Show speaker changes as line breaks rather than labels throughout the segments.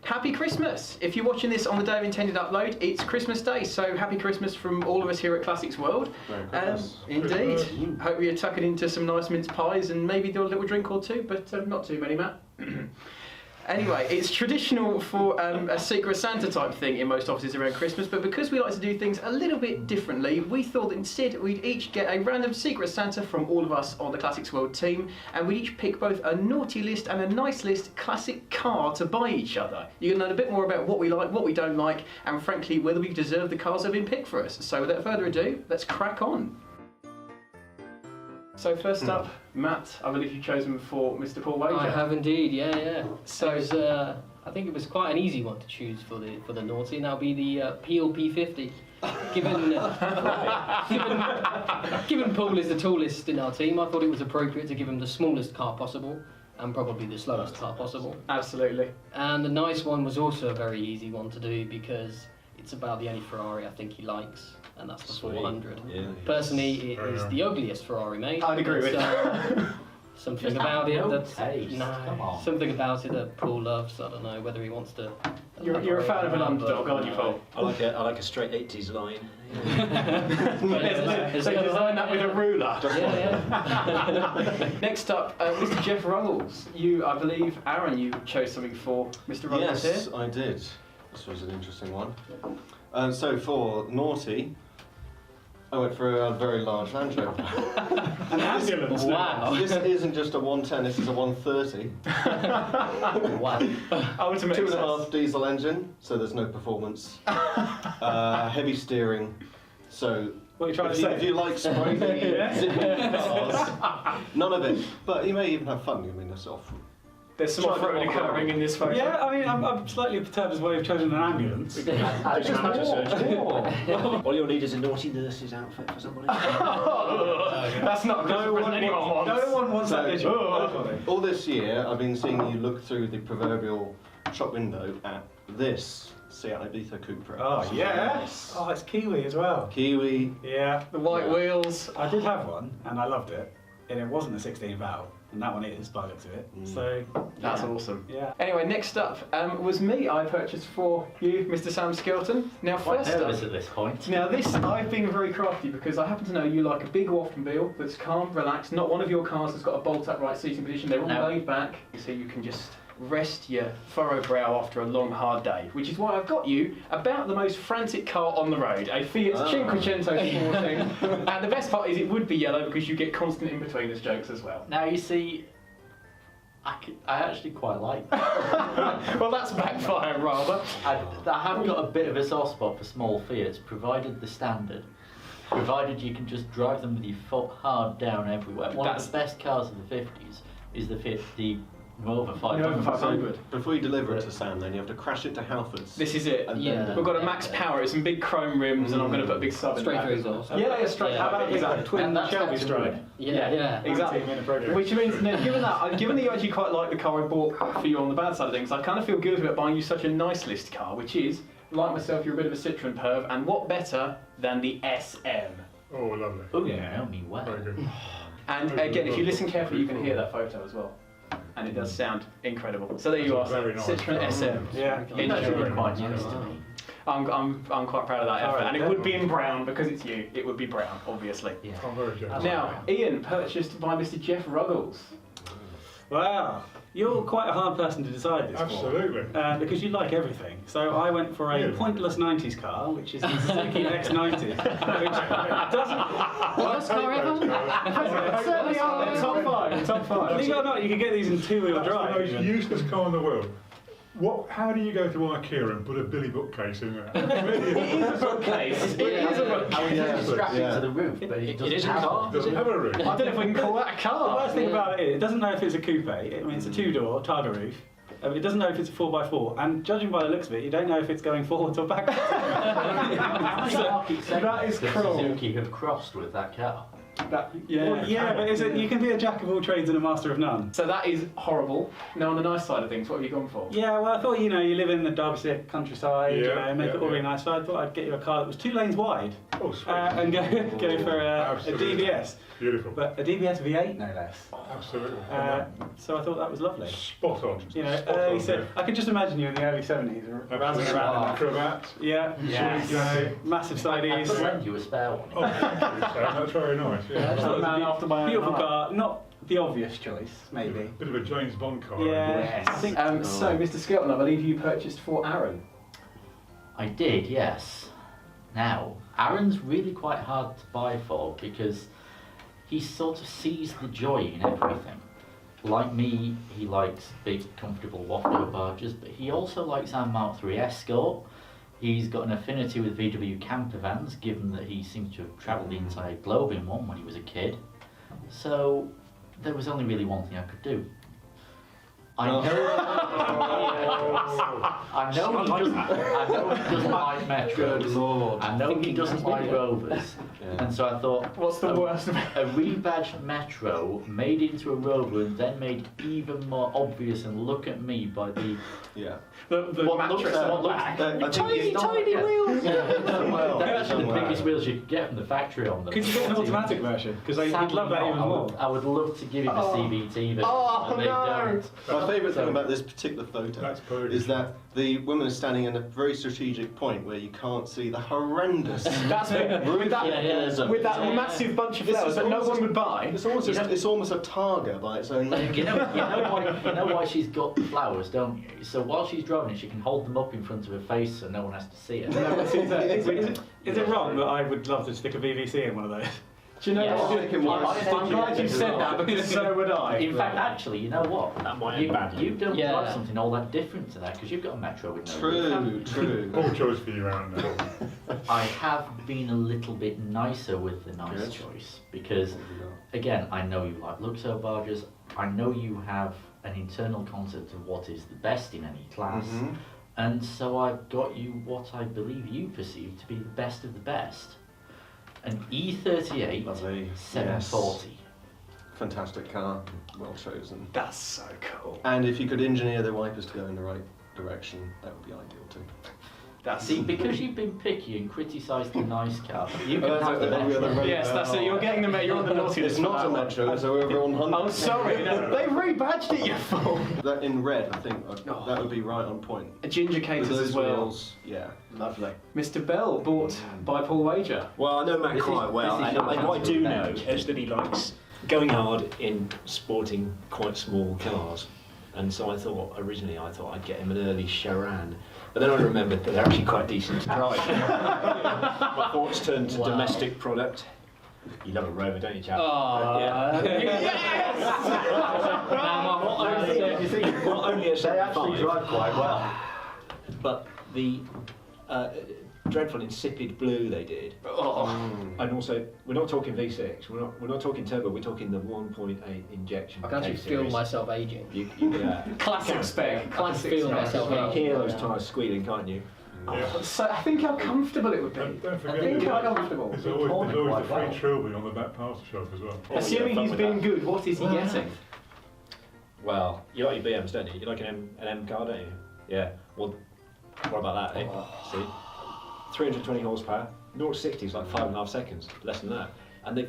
Happy Christmas! If you're watching this on the day of intended upload, it's Christmas Day, so happy Christmas from all of us here at Classics World. Indeed. Hope you're tucking into some nice mince pies and maybe do a little drink or two, but not too many, Matt. Anyway, it's traditional for a Secret Santa type thing in most offices around Christmas, but because we like to do things a little bit differently, we thought that instead we'd each get a random Secret Santa from all of us on the Classics World team, and we each pick both a naughty list and a nice list classic car to buy each other. You can learn a bit more about what we like, what we don't like, and frankly, whether we deserve the cars that have been picked for us. So without further ado, let's crack on. So first up, Matt, I believe you've chosen for Mr. Paul Wager.
I have indeed, yeah. So it was, I think it was quite an easy one to choose for the naughty, and that'll be the PLP50. Given Paul is the tallest in our team, I thought it was appropriate to give him the smallest car possible, and probably the slowest car possible.
Absolutely.
And the nice one was also a very easy one to do because it's about the only Ferrari I think he likes, and that's the 400. Yeah. Personally, it is the ugliest Ferrari made.
I'd agree with that.
Something about it something about it that Paul loves. I don't know whether he wants to.
You're a fan of an underdog, aren't you, Paul?
I like a straight 80s line.
They design that with a ruler.
Yeah.
Next up, Mr. Jeff Ruggles. You, I believe, Aaron, you chose something for Mr. Ruggles here.
Yes, I did. This was an interesting one. So for naughty, I went for a very large Land Rover.
An ambulance.
Wow.
This isn't just a 110, this is a 130.
Wow.
Ultimate
2.5 diesel engine, so there's no performance. Heavy steering, so
what are you trying to say?
If you like spray zipping cars, none of it. But you may even have fun. I mean, that's off.
There's some off-road occurring in this photo.
Yeah, I mean, I'm slightly perturbed as why you've chosen an ambulance.
All you'll need is a naughty nurse's outfit for somebody.
That's not a good present anyone wants.
No one wants that vision.
All this year, I've been seeing you look through the proverbial shop window at this Seat Ibiza Cupra.
Oh, yeah?
Yes.
Oh, it's Kiwi as well.
Kiwi.
Yeah.
The white wheels.
I did have one, and I loved it. And it wasn't a 16 valve, and that one is by the looks of it. So
That's awesome.
Yeah.
Anyway, next up was me. I purchased for you, Mr. Sam Skelton. Now, first up,
at this point.
now this I've been very crafty because I happen to know you like a big automobile that's calm, relaxed. Not one of your cars has got a bolt-upright seating position. They're all laid back, so you can just rest your furrowed brow after a long, hard day. Which is why I've got you about the most frantic car on the road, a Fiat Cinquecento Sporting. And the best part is it would be yellow because you get constant in-betweeners jokes as well.
Now you see, I actually quite like that.
Well, that's backfire rather.
I have got a bit of a soft spot for small Fiats, provided the standard. Provided you can just drive them with your foot hard down everywhere. One of the best cars of the 50s is the Nova 500.
Before you deliver it to Sam, then you have to crash it to Halfords.
This is it.
Yeah.
We've got a max power, it's some big chrome rims, and I'm going to put a big sub in
Straight
the back
through
as well.
exhaust.
Yeah, straight.
Yeah.
How about exactly twin Shelby stroke?
Yeah.
Exactly. Which means, now, given that you actually quite like the car I bought for you on the bad side of things, I kind of feel guilty about buying you such a nice list car, which is, like myself, you're a bit of a Citroen perv, and what better than the SM?
Oh, lovely.
Oh, you know me well.
Very good.
And again, if you listen carefully, you can hear that photo as well. And it does sound incredible. So there you are,
Very nice
Citroen
car.
SM.
Yeah.
You've actually been quite
Enjoy.
nice to me.
I'm quite proud of that effort,
right,
and it would be in brown because it's you. It would be brown, obviously.
Yeah.
I'm very jealous.
Now, Ian, purchased by Mr. Jeff Ruggles.
Wow. You're quite a hard person to decide this
Absolutely.
for. Because you like everything. So I went for a pointless 90s car, which is the Suzuki X90, which doesn't...
Worst car ever?
Certainly are top five.
Believe it or not, you can get these in two-wheel
That's
drive.
the most useless car in the world. How do you go to IKEA and put a Billy bookcase in there?
It is a bookcase. It is a bookcase.
I mean, it's strapped
Yeah.
to the roof, but it doesn't have
It doesn't have a roof.
I don't know if we can call that a
The
car.
worst thing about it is, it doesn't know if it's a coupe. I mean, it's a two-door, Targa roof. It doesn't know if it's a 4x4, and judging by the looks of it, you don't know if it's going forwards or backwards.
How many market
that is
segments
cruel.
Suzuki have crossed with that car?
Yeah, but you can be a jack of all trades and a master of none.
So that is horrible. Now on the nice side of things, what have you gone for?
Yeah, well, I thought, you live in the Derbyshire countryside, make it all really nice. So I thought I'd get you a car that was 2 lanes wide.
Oh, sweet.
And go for a
Absolutely.
DBS.
Beautiful.
But a DBS V8, no less.
Absolutely.
So I thought that was lovely.
Spot on.
Early I could just imagine you in the early 70s, razzing around in that.
Cravat.
Yeah,
Yes.
massive side
I
E's.
could lend you a spare one.
Oh, that's very nice. Yeah.
That's a man after my own
Beautiful
heart.
car, not the obvious choice, maybe.
Bit of a James Bond car.
Yeah, I think.
So, Mr. Skelton, I believe you purchased for Aaron.
I did, yes. Now, Aaron's really quite hard to buy for because he sort of sees the joy in everything. Like me, he likes big, comfortable waffle barges, but he also likes our Mark III Escort. He's got an affinity with VW campervans, given that he seems to have travelled the entire globe in one when he was a kid. So, there was only really one thing I could do. I know he doesn't like metros.
Good Lord.
I know he doesn't like Rovers. And so I thought,
What's the worst of it?
a rebadged Metro made into a Rover and then made even more obvious and look at me by the
The
what
mattress
looks,
on
what
the
looks,
back.
tiny wheels.
well.
They're actually the
Done
biggest
well.
wheels you could get from the factory on them.
Could you get an automatic version? Because I'd love that even more.
I would love to give him a CVT version, and they don't.
My favourite thing about this particular photo
That's perfect.
is that the woman is standing in a very strategic point where you can't see the horrendous.
That's it. With that, with that massive bunch of flowers that no one would buy.
It's almost it's almost a targa by its own name.
You know why she's got the flowers, don't you? So while she's driving it, she can hold them up in front of her face so no one has to see it.
Is it wrong that I would love to stick a VVC in one of those?
Do you know
Yes.
what? I'm glad you said that because so would I.
In fact, actually, you know what?
That might end badly.
You don't
Yeah.
drive something all that different to that because you've got a Metro with no roof.
True.
Poor choice for you, Aaron. Now.
I have been a little bit nicer with the nice
Good.
choice because, again, I know you like Luxor barges. I know you have an internal concept of what is the best in any class.
Mhm.
And so I've got you what I believe you perceive to be the best of the best. An E38
Lovely.
740.
Fantastic car, well chosen.
That's so cool.
And if you could engineer the wipers to go in the right direction, that would be ideal too.
That's
See, because you've been picky and criticised the nice car, you can
that's
have the
it.
Metro.
Yes, that's it. You're getting the you're on the naughty list.
It's not a Metro, so we're on 100.
Oh, sorry. No, they rebadged it, you fool.
That in red, I think
Oh.
that would be right on point.
A ginger
With
caters
those
as well.
wheels, yeah.
Lovely. Mr. Bell, bought by Paul Wager.
Well, I know Matt
This is-
quite well,
this is
and
your
what I do know
chance to
is that he likes going hard in sporting quite small cars. And so I thought, originally I thought I'd get him an early Charan. But then I remembered that they're actually quite decent to drive. My thoughts turned to domestic product. You love a Rover, don't you, chap? Not only a 75,
quite well.
but the dreadful insipid blue they did. And also, we're not talking V6. We're not talking turbo. We're talking the 1.8 injection.
I can actually feel
K-series.
myself aging.
Yeah.
Classic spec. Classic
feel
spec.
myself
You can
aging.
hear those tyres squealing, can't you?
So I think how comfortable it would be.
Don't
I
forget
think
there's
how comfortable.
there's always the free trilby on the back parcel shelf as well.
Assuming
fun
he's
with
being
that.
good, what is he getting?
Well, you like your BMs, don't you? You like an M car, don't you? Yeah. Well, what about that, eh? See? 320 horsepower, 0 to 60 is like 5.5 seconds, less than that. And the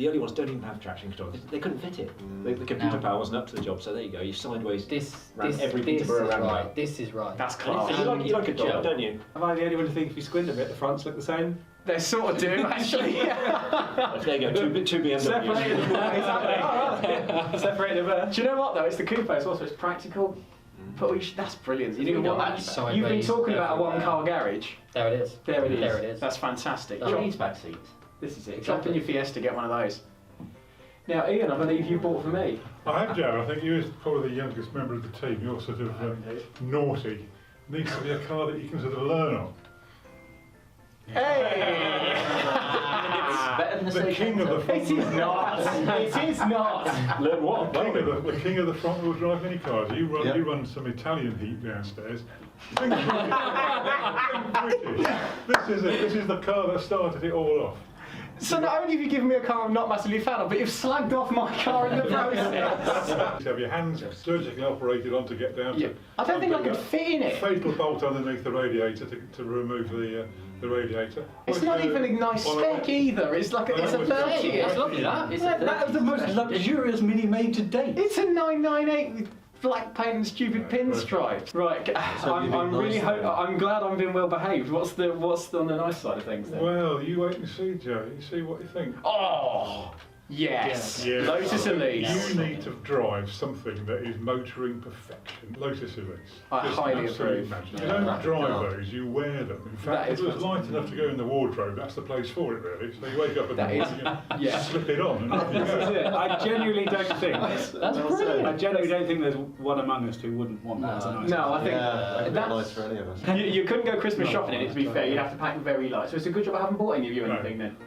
early ones don't even have traction control. They couldn't fit it. The computer
No.
power wasn't up to the job, so there you go. You sideways
This
ran every
is
Peterborough roundabout.
right. This is right.
That's
And
class.
you like a
Joe.
dog, don't you?
Am I the only one to think if you squint a bit, the fronts look the same?
They sort of do, actually.
There you go, two BMWs.
Separated. Exactly.
Separated there.
Do you know what though? It's the coupe as well, so it's practical. But that's brilliant.
You
know
can
what?
go sideways
You've been talking about a
everywhere.
one-car garage.
There it is.
There it is.
There it is.
That's fantastic.
She
Drop-
needs back seats.
This is it.
Exactly.
Drop in your Fiesta, get one of those. Now, Ian, I believe you bought for me.
I have, Joe. I think you, as probably the youngest member of the team, you're sort of naughty. Needs to be a car that you can sort of learn on.
Hey!
Better than the
The king of the front.
It is not. It is not.
Learn what?
The king of the front wheel drive mini cars. You run,
Yep.
you run some Italian heat downstairs. Think British. This is the car that started it all off.
So not only have you given me a car I'm not massively a fan of, but you've slagged off my car in the process.
You have your hands surgically operated on to get down to...
I don't think I could fit in it.
Fatal bolt underneath the radiator to remove the radiator.
It's not even a nice spec either. It's like it's a 30.
It's lovely that.
That was the most luxurious Mini made to date.
It's a 998 with black paint and stupid pinstripes. Right, I'm glad I'm being well behaved. What's on the nice side of things then?
Well, you wait and see, Joe. You see what you think.
Oh, yes.
Yeah.
Lotus Elise.
You need to drive something that is motoring perfection. Lotus Elise.
I
Just
highly
absolute
approve.
magic. You don't drive those, you wear them. In fact, if it was light enough to go in the wardrobe, that's the place for it, really. So you wake up in the morning and you slip it on and off you go.
I genuinely don't think.
That's brilliant.
I genuinely don't think there's one among us who wouldn't want that as a nice
No, I think
That'd be nice for any of us.
you couldn't go Christmas shopping in it, to be fair. You'd have to pack very light. So it's a good job I haven't bought any of you anything then.